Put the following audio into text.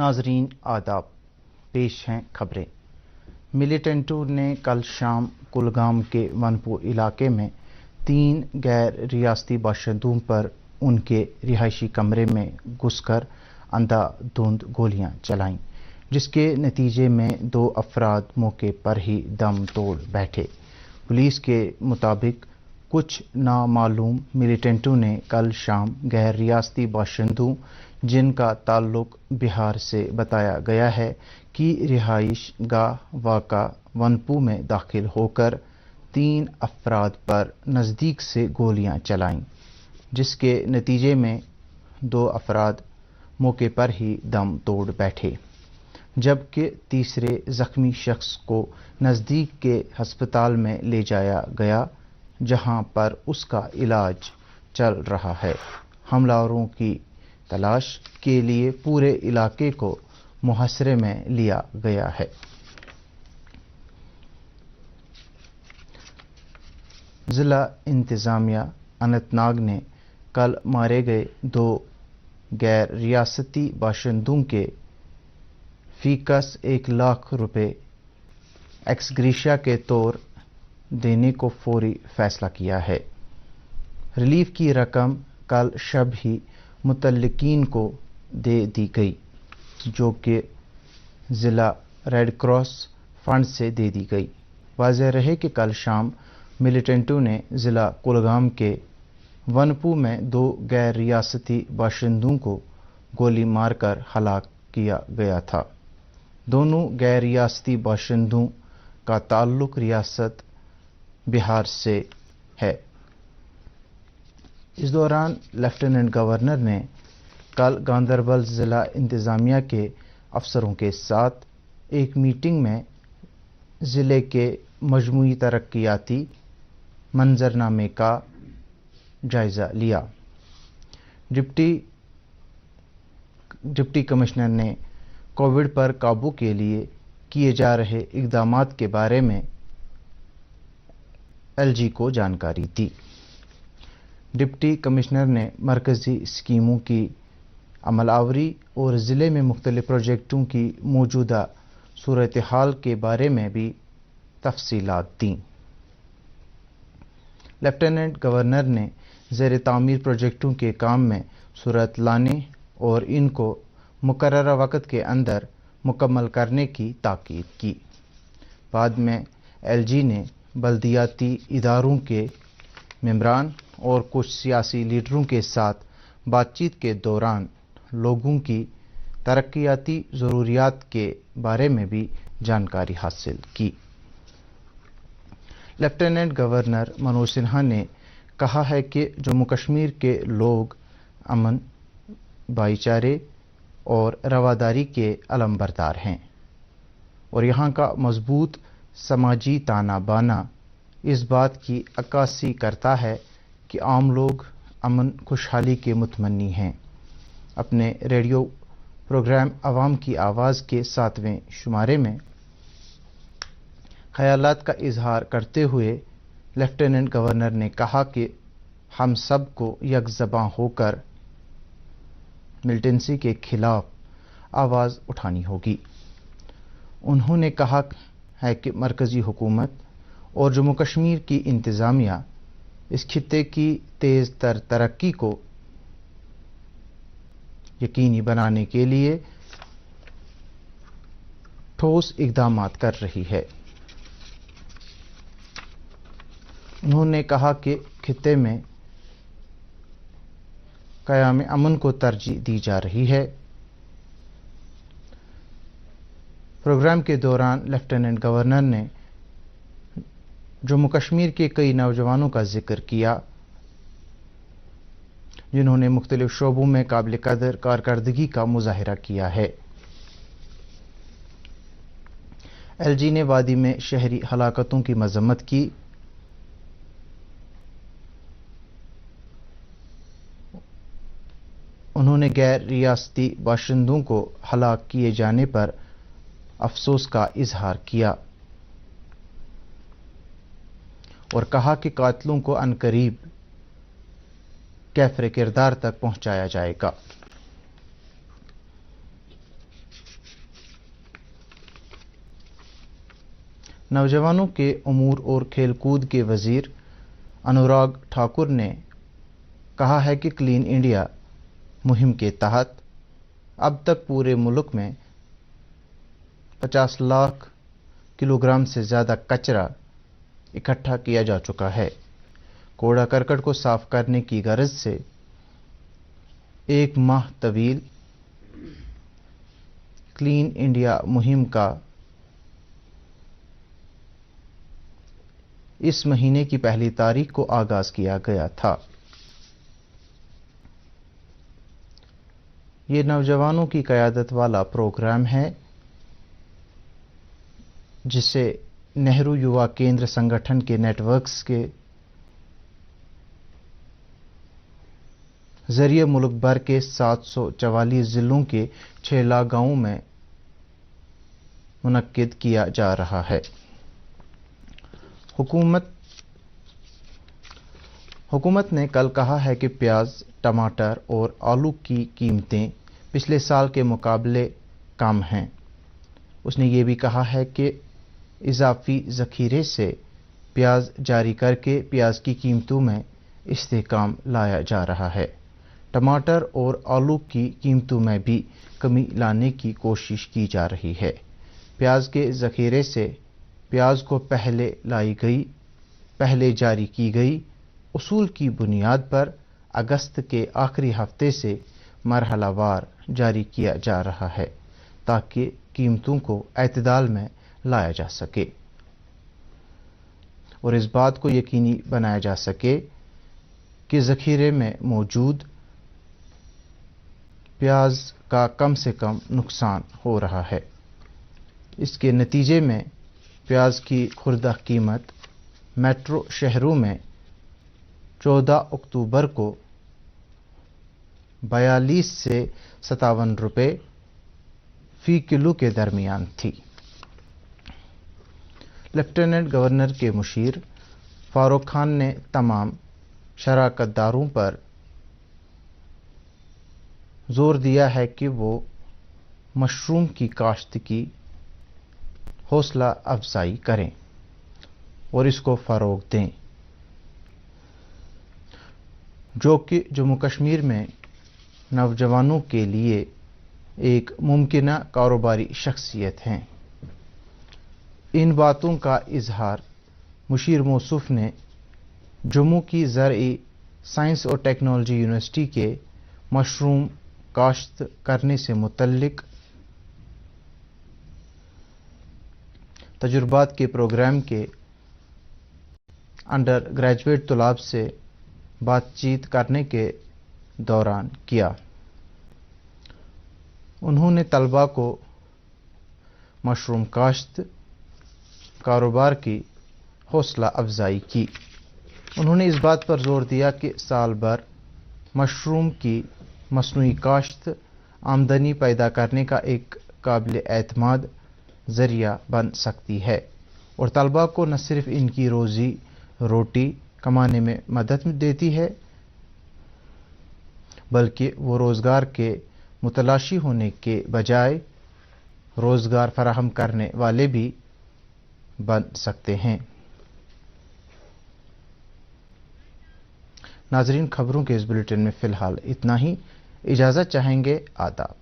नाजरीन आदाब, पेश हैं खबरें। मिलिटेंटों ने कल शाम कुलगाम के वनपुर इलाके में 3 गैर रियासती बाशिंदों पर उनके रिहायशी कमरे में घुसकर अंधाधुंध गोलियां चलाईं, जिसके नतीजे में 2 अफराद मौके पर ही दम तोड़ बैठे। पुलिस के मुताबिक कुछ नामालूम मिलिटेंटों ने कल शाम गैर रियासती बाशिंदों, जिनका ताल्लुक बिहार से बताया गया है, कि रिहाइश गाह वाक़ा वनपू में दाखिल होकर 3 अफराद पर नज़दीक से गोलियां चलाईं, जिसके नतीजे में 2 अफराद मौके पर ही दम तोड़ बैठे, जबकि तीसरे जख्मी शख्स को नज़दीक के अस्पताल में ले जाया गया, जहां पर उसका इलाज चल रहा है। हमलावरों की तलाश के लिए पूरे इलाके को मुहसरे में लिया गया है। जिला इंतजामिया अनंतनाग ने कल मारे गए 2 गैर रियासती बाशिंदों के फीकस 1 लाख रुपए एक्सग्रेशिया के तौर देने को फौरी फैसला किया है। रिलीफ की रकम कल शब ही मुतल्लिकीन को दे दी गई, जो कि ज़िला रेड क्रॉस फंड से दे दी गई। वाज़ेह रहे कि कल शाम मिलिटेंटों ने ज़िला कुलगाम के वनपू में 2 गैर रियासती बाशिंदों को गोली मारकर हलाक किया गया था। दोनों गैर रियासती बाशिंदों का ताल्लुक रियासत बिहार से है। इस दौरान लेफ्टिनेंट गवर्नर ने कल गांदरबल ज़िला इंतजामिया के अफसरों के साथ एक मीटिंग में ज़िले के मजमूई तरक्याती मंजरनामे का जायज़ा लिया। डिप्टी कमिश्नर ने कोविड पर काबू के लिए किए जा रहे इक़दामात के बारे में एलजी को जानकारी दी। डिप्टी कमिश्नर ने मरकज़ी स्कीमों की अमलावरी और ज़िले में मुख्तलिफ प्रोजेक्टों की मौजूदा सूरत हाल के बारे में भी तफसीलात दी। लेफ्टिनेंट गवर्नर ने ज़ेर तामीर प्रोजेक्टों के काम में सूरत लाने और इनको मुकर्ररा वक़्त के अंदर मुकम्मल करने की ताकीद की। बाद में एलजी ने बल्दियाती इदारों के मेंबरान और कुछ सियासी लीडरों के साथ बातचीत के दौरान लोगों की तरक्याती ज़रूरियात के बारे में भी जानकारी हासिल की। लेफ्टिनेंट गवर्नर मनोज सिन्हा ने कहा है कि जम्मू कश्मीर के लोग अमन, भाईचारे और रवादारी के अलमबरदार हैं और यहाँ का मजबूत समाजी ताना बाना इस बात की अक्कासी करता है कि आम लोग अमन खुशहाली के मुतमन्नी हैं। अपने रेडियो प्रोग्राम अवाम की आवाज़ के 7वें शुमारे में ख्यालात का इजहार करते हुए लेफ्टिनेंट गवर्नर ने कहा कि हम सब को यकज़बां होकर मिलिटेंसी के खिलाफ आवाज़ उठानी होगी। उन्होंने कहा है कि मरकज़ी हुकूमत और जम्मू कश्मीर की इंतज़ामिया इस खित्ते की तेज़ तर तरक्की को यकीनी बनाने के लिए ठोस इक़दामात कर रही है। उन्होंने कहा कि खित्ते में क़याम अमन को तरजीह दी जा रही है। प्रोग्राम के दौरान लेफ्टिनेंट गवर्नर ने जम्मू कश्मीर के कई नौजवानों का जिक्र किया, जिन्होंने मुख्तलिफ शोबों में काबिल कदर कारकर्दगी का मुजाहिरा किया है। एलजी ने वादी में शहरी हलाकतों की मजम्मत की। उन्होंने गैर रियासती बाशिंदों को हलाक किए जाने पर अफसोस का इजहार किया और कहा कि कातिलों को अनकरीब कैफरे किरदार तक पहुंचाया जाएगा। नौजवानों के उमूर और खेल कूद के वजीर अनुराग ठाकुर ने कहा है कि क्लीन इंडिया मुहिम के तहत अब तक पूरे मुल्क में 50 लाख किलोग्राम से ज़्यादा कचरा इकट्ठा किया जा चुका है। कूड़ा करकट को साफ करने की गरज से एक माह तवील क्लीन इंडिया मुहिम का इस महीने की पहली तारीख को आगाज किया गया था। ये नौजवानों की क़यादत वाला प्रोग्राम है जिसे नेहरू युवा केंद्र संगठन के नेटवर्क्स के जरिए मुल्क भर के 744 जिलों के 6 लाख गांवों में मुनक्किद किया जा रहा है। हुकूमत ने कल कहा है कि प्याज, टमाटर और आलू की कीमतें पिछले साल के मुकाबले कम हैं। उसने ये भी कहा है कि इजाफी ज़ख़ीरे से प्याज जारी करके प्याज की कीमतों में इस्तेहकाम लाया जा रहा है। टमाटर और आलू की कीमतों में भी कमी लाने की कोशिश की जा रही है। प्याज के ज़ख़ीरे से प्याज को पहले जारी की गई उसूल की बुनियाद पर अगस्त के आखिरी हफ्ते से मरहलावार जारी किया जा रहा है ताकि कीमतों को एतदाल में लाया जा सके और इस बात को यकीनी बनाया जा सके कि ज़ख़ीरे में मौजूद प्याज का कम से कम नुकसान हो रहा है। इसके नतीजे में प्याज की खुर्दा कीमत मेट्रो शहरों में 14 अक्टूबर को 42 से 57 रुपए फी किलो के दरमियान थी। लेफ्टिनेंट गवर्नर के मुशीर फारूक खान ने तमाम शराकतदारों पर जोर दिया है कि वो मशरूम की काश्त की हौसला अफजाई करें और इसको फ़रोग दें, जो कि जम्मू कश्मीर में नौजवानों के लिए एक मुमकिना कारोबारी शख्सियत हैं। इन बातों का इजहार मुशीर मौसूफ ने जम्मू की ज़रई साइंस और टेक्नोलॉजी यूनिवर्सिटी के मशरूम काश्त करने से मुतल्लिक तजुर्बात के प्रोग्राम के अंडर ग्रेजुएट तलाब से बातचीत करने के दौरान किया। उन्होंने तलबा को मशरूम काश्त कारोबार की हौसला अफजाई की। उन्होंने इस बात पर जोर दिया कि साल भर मशरूम की मसनूई काश्त आमदनी पैदा करने का एक काबिल एतमाद जरिया बन सकती है और तलबा को न सिर्फ इनकी रोजी रोटी कमाने में मदद देती है बल्कि वो रोज़गार के मुतलाशी होने के बजाय रोज़गार फराहम करने वाले भी बन सकते हैं। नाजरीन, खबरों के इस बुलेटिन में फ़िलहाल इतना ही। इजाज़त चाहेंगे। आदाब।